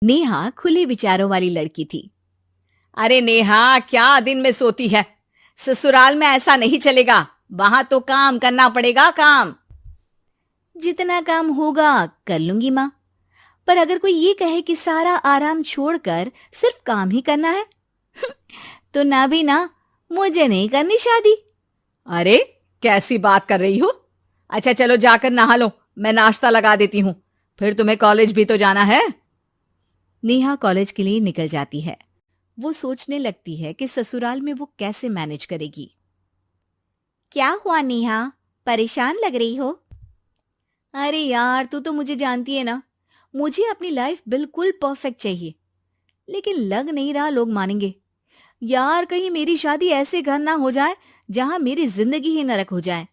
नेहा खुले विचारों वाली लड़की थी। अरे नेहा, क्या दिन में सोती है? ससुराल में ऐसा नहीं चलेगा, वहां तो काम करना पड़ेगा। काम जितना काम होगा कर लूंगी माँ, पर अगर कोई ये कहे कि सारा आराम छोड़कर सिर्फ काम ही करना है तो ना भी ना, मुझे नहीं करनी शादी। अरे कैसी बात कर रही हो? अच्छा चलो जाकर नहा लो, मैं नाश्ता लगा देती हूँ, फिर तुम्हें कॉलेज भी तो जाना है। नेहा कॉलेज के लिए निकल जाती है। वो सोचने लगती है कि ससुराल में वो कैसे मैनेज करेगी। क्या हुआ नेहा, परेशान लग रही हो? अरे यार, तू तो मुझे जानती है ना, मुझे अपनी लाइफ बिल्कुल परफेक्ट चाहिए, लेकिन लग नहीं रहा लोग मानेंगे। यार कहीं मेरी शादी ऐसे घर ना हो जाए जहां मेरी जिंदगी ही नरक हो जाए।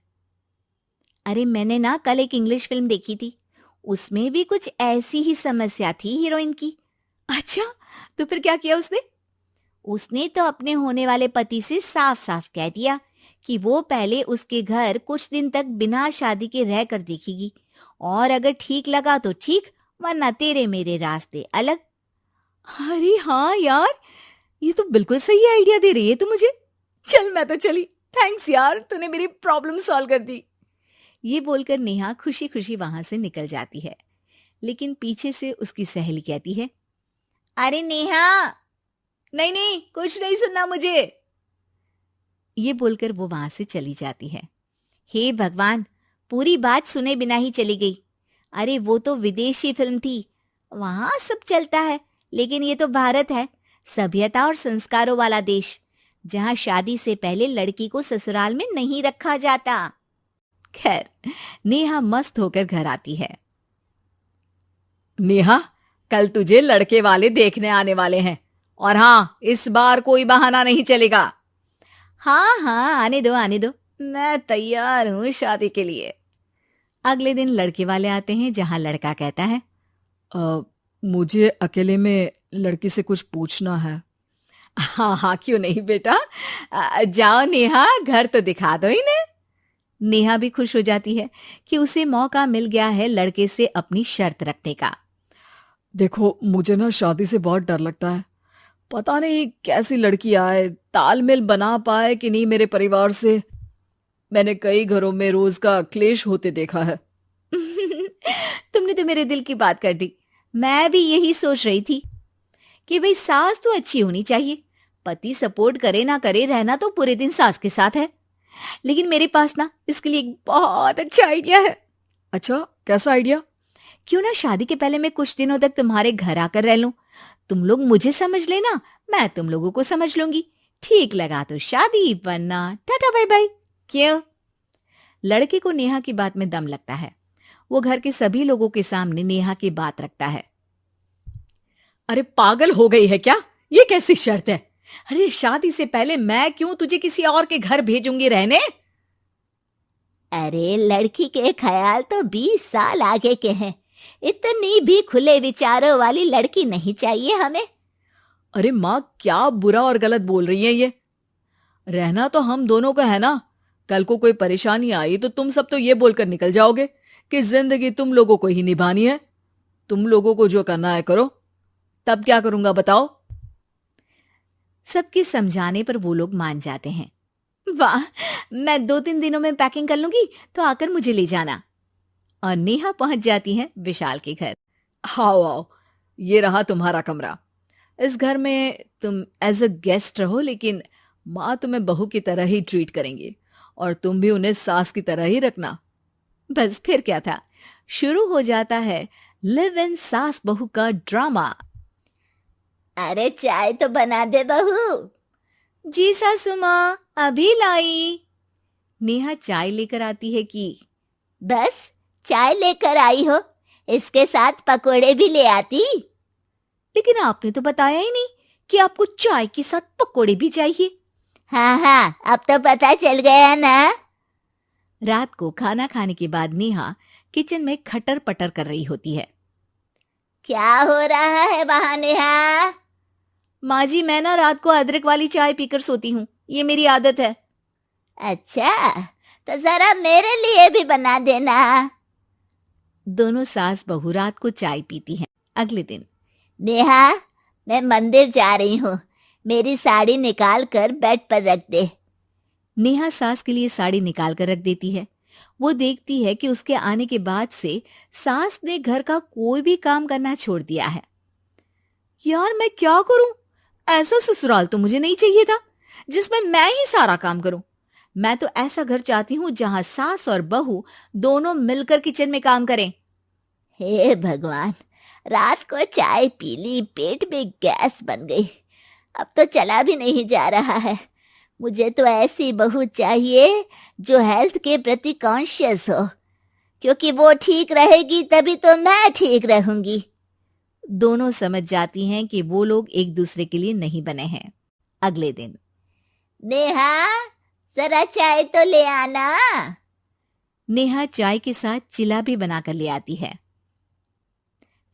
अरे मैंने ना कल एक इंग्लिश फिल्म देखी थी, उसमें भी कुछ ऐसी ही समस्या थी हीरोइन की। अच्छा, तो फिर क्या किया उसने? उसने तो अपने होने वाले पति से साफ साफ कह दिया कि वो पहले उसके घर कुछ दिन तक बिना शादी के रह कर देखेगी, और अगर ठीक लगा तो ठीक, वरना तेरे मेरे रास्ते अलग। अरे हाँ यार, ये तो बिल्कुल सही आइडिया दे रही है तू मुझे। चल मैं तो चली, थैंक्स यार, तूने मेरी प्रॉब्लम सॉल्व कर दी। ये बोलकर नेहा खुशी खुशी वहां से निकल जाती है, लेकिन पीछे से उसकी सहेली कहती है, अरे नेहा, नहीं नहीं, कुछ नहीं सुनना मुझे। ये बोलकर वो वहां से चली जाती है। हे भगवान, पूरी बात सुने बिना ही चली गई। अरे वो तो विदेशी फिल्म थी, वहां सब चलता है, लेकिन ये तो भारत है, सभ्यता और संस्कारों वाला देश, जहां शादी से पहले लड़की को ससुराल में नहीं रखा जाता। खैर, नेहा मस्त होकर घर आती है। नेहा, कल तुझे लड़के वाले देखने आने वाले हैं, और हाँ, इस बार कोई बहाना नहीं चलेगा। हाँ हाँ, आने दो आने दो, मैं तैयार हूं शादी के लिए। अगले दिन लड़के वाले आते हैं, जहां लड़का कहता है, मुझे अकेले में लड़की से कुछ पूछना है। हाँ हाँ, क्यों नहीं बेटा, जाओ नेहा, घर तो दिखा दो इन्हें। नेहा भी खुश हो जाती है कि उसे मौका मिल गया है लड़के से अपनी शर्त रखने का। देखो, मुझे ना शादी से बहुत डर लगता है, पता नहीं कैसी लड़की आए, तालमेल बना पाए कि नहीं मेरे परिवार से। मैंने कई घरों में रोज का क्लेश होते देखा है। तुमने तो मेरे दिल की बात कर दी। मैं भी यही सोच रही थी कि भाई सास तो अच्छी होनी चाहिए, पति सपोर्ट करे ना करे, रहना तो पूरे दिन सास के साथ है। लेकिन मेरे पास ना इसके लिए एक बहुत अच्छा आइडिया है। अच्छा, कैसा आइडिया? क्यों ना शादी के पहले मैं कुछ दिनों तक तुम्हारे घर आकर रह लूं, तुम लोग मुझे समझ लेना, मैं तुम लोगों को समझ लूंगी। ठीक लगा तो शादी, वरना टाटा बाय बाय। क्यों? लड़के को नेहा की बात में दम लगता है। वो घर के सभी लोगों के सामने नेहा की बात रखता है। अरे पागल हो गई है क्या? ये कैसी शर्त है? अरे शादी से पहले मैं क्यों तुझे किसी और के घर भेजूंगी रहने? अरे लड़की के ख्याल तो 20 साल आगे के हैं, इतनी भी खुले विचारों वाली लड़की नहीं चाहिए हमें। अरे माँ, क्या बुरा और गलत बोल रही है ये? रहना तो हम दोनों का है ना, कल को कोई परेशानी आई तो तुम सब तो ये बोलकर निकल जाओगे कि जिंदगी तुम लोगों को ही निभानी है, तुम लोगों को जो करना है करो। तब क्या करूंगा बताओ? सबके समझाने पर वो लोग मान जाते हैं। वाह, मैं 2-3 दिनों में पैकिंग कर लूंगी, तो आकर मुझे ले जाना। और नेहा पहुंच जाती है विशाल के घर। आओ आओ, ये रहा तुम्हारा कमरा। इस घर में तुम एज अ गेस्ट रहो, लेकिन माँ तुम्हें बहू की तरह ही ट्रीट करेंगी, और तुम भी उन्हें सास की तरह ही रखना। बस फिर क्या था, शुरू हो जाता है लिव इन सास बहू का ड्रामा। अरे चाय तो बना दे बहू। जी सासू माँ, अभी लाई। नेहा चाय लेकर आती है कि बस चाय लेकर आई हो, इसके साथ पकोड़े भी ले आती। लेकिन आपने तो बताया ही नहीं कि आपको चाय के साथ पकोड़े भी चाहिए। हाँ हाँ, अब तो पता चल गया ना। रात को खाना खाने के बाद नेहा किचन में खटर पटर कर रही होती है। क्या हो रहा है वहां नेहा? माँ जी, मैं ना रात को अदरक वाली चाय पीकर सोती हूँ, ये मेरी आदत है। अच्छा, तो जरा मेरे लिए भी बना देना। दोनों सास बहू रात को चाय पीती हैं। अगले दिन नेहा, मैं मंदिर जा रही हूँ, मेरी साड़ी निकाल कर बेड पर रख दे। नेहा सास के लिए साड़ी निकाल कर रख देती है। वो देखती है कि उसके आने के बाद से सास ने घर का कोई भी काम करना छोड़ दिया है। यार मैं क्या करूं? ऐसा ससुराल तो मुझे नहीं चाहिए था जिसमें मैं ही सारा काम करूं। मैं तो ऐसा घर चाहती हूं जहां सास और बहू दोनों मिलकर किचन में काम करें। हे भगवान, रात को चाय पी ली, पेट में गैस बन गई, अब तो चला भी नहीं जा रहा है। मुझे तो ऐसी बहू चाहिए जो हेल्थ के प्रति कॉन्शियस हो, क्योंकि वो ठीक रहेगी तभी तो मैं ठीक रहूंगी। दोनों समझ जाती हैं कि वो लोग एक दूसरे के लिए नहीं बने हैं। अगले दिन, नेहा, जरा चाय तो ले आना। नेहा चाय के साथ चिला भी बनाकर ले आती है।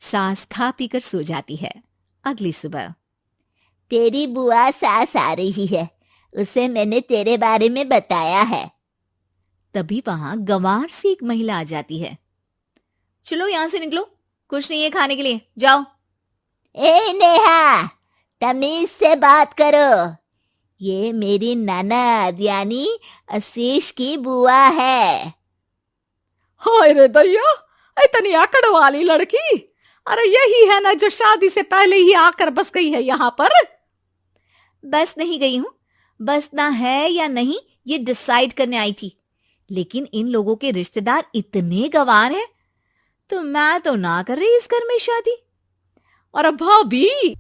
सास खा पीकर सो जाती है। अगली सुबह, तेरी बुआ सास आ रही है, उसे मैंने तेरे बारे में बताया है। तभी वहां गंवार से एक महिला आ जाती है। चलो यहां से निकलो, कुछ नहीं है खाने के लिए, जाओ। ए नेहा, तमीज से बात करो, ये मेरी ननद यानी आशीष की बुआ है। हाय रे दैया, इतनी आकड़ वाली लड़की! अरे यही है ना जो शादी से पहले ही आकर बस गई है यहाँ पर। बस नहीं गई हूं, बसना है या नहीं ये डिसाइड करने आई थी, लेकिन इन लोगों के रिश्तेदार इतने गंवार हैं तो मैं तो ना कर रही इस घर में शादी। और भाभी,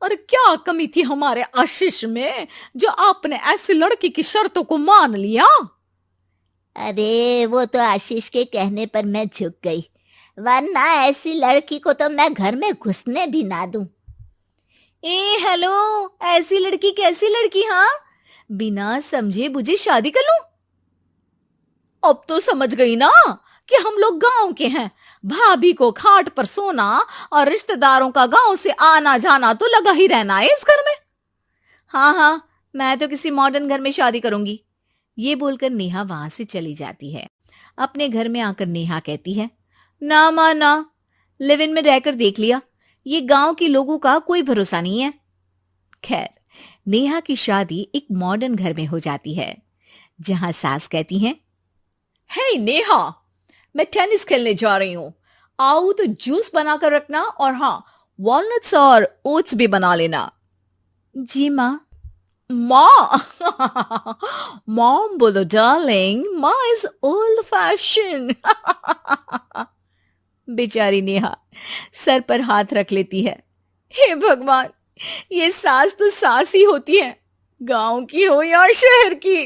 और क्या कमी थी हमारे आशीष में जो आपने ऐसी लड़की की शर्तों को मान लिया? अरे वो तो आशीष के कहने पर मैं झुक गई, वरना ऐसी लड़की को तो मैं घर में घुसने भी ना दूं। ए हेलो, ऐसी लड़की कैसी लड़की? हाँ, बिना समझे बुझे शादी कर लूं? अब तो समझ गई ना कि हम लोग गांव के हैं। भाभी को खाट पर सोना और रिश्तेदारों का गांव से आना जाना तो लगा ही रहना है इस घर में। हाँ हाँ, मैं तो किसी मॉडर्न घर में शादी करूंगी। ये बोलकर नेहा वहां से चली जाती है। अपने घर में आकर नेहा कहती है, ना मां ना, लिव इन में रहकर देख लिया, ये गांव के लोगों का कोई भरोसा नहीं है। खैर, नेहा की शादी एक मॉडर्न घर में हो जाती है जहां सास कहती हैं, हे नेहा, मैं टेनिस खेलने जा रही हूं, आओ तो जूस बनाकर रखना, और हाँ, वॉलनट्स और ओट्स भी बना लेना। जी माँ। माँ मॉम बोलो डार्लिंग, माँ इज ओल्ड फैशन। बेचारी नेहा सर पर हाथ रख लेती है। हे भगवान, ये सास तो सास ही होती है, गांव की हो या शहर की।